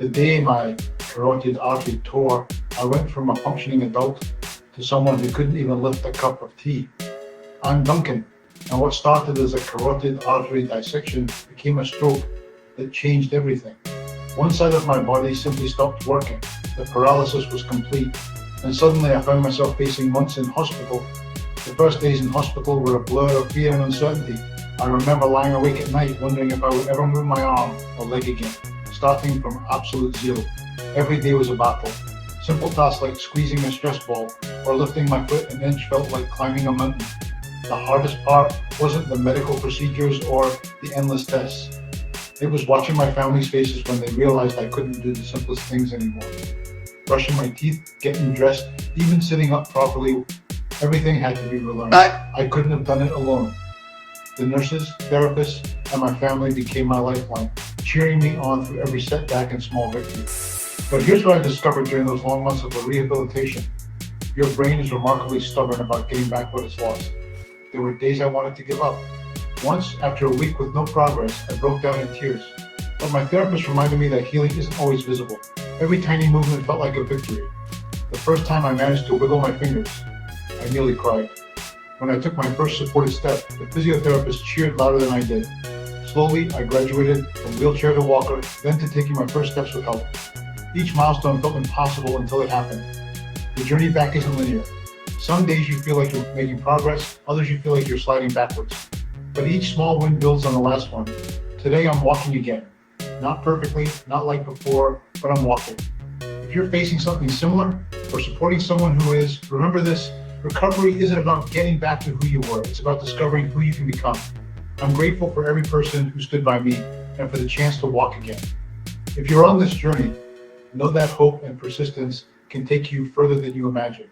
The day my carotid artery tore, I went from a functioning adult to someone who couldn't even lift a cup of tea. I'm Duncan, and what started as a carotid artery dissection became a stroke that changed everything. One side of my body simply stopped working. The paralysis was complete, and suddenly I found myself facing months in hospital. The first days in hospital were a blur of fear and uncertainty. I remember lying awake at night wondering if I would ever move my arm or leg again, starting from absolute zero. Every day was a battle. Simple tasks like squeezing a stress ball or lifting my foot an inch felt like climbing a mountain. The hardest part wasn't the medical procedures or the endless tests. It was watching my family's faces when they realized I couldn't do the simplest things anymore. Brushing my teeth, getting dressed, even sitting up properly, everything had to be relearned. I couldn't have done it alone. The nurses, therapists, and my family became my lifeline, cheering me on through every setback and small victory. But here's what I discovered during those long months of rehabilitation. Your brain is remarkably stubborn about getting back what it's lost. There were days I wanted to give up. Once, after a week with no progress, I broke down in tears. But my therapist reminded me that healing isn't always visible. Every tiny movement felt like a victory. The first time I managed to wiggle my fingers, I nearly cried. When I took my first supported step, the physiotherapist cheered louder than I did. Slowly, I graduated from wheelchair to walker, then to taking my first steps with help. Each milestone felt impossible until it happened. The journey back isn't linear. Some days you feel like you're making progress, others you feel like you're sliding backwards. But each small win builds on the last one. Today I'm walking again. Not perfectly, not like before, but I'm walking. If you're facing something similar or supporting someone who is, remember this, recovery isn't about getting back to who you were. It's about discovering who you can become. I'm grateful for every person who stood by me and for the chance to walk again. If you're on this journey, know that hope and persistence can take you further than you imagine.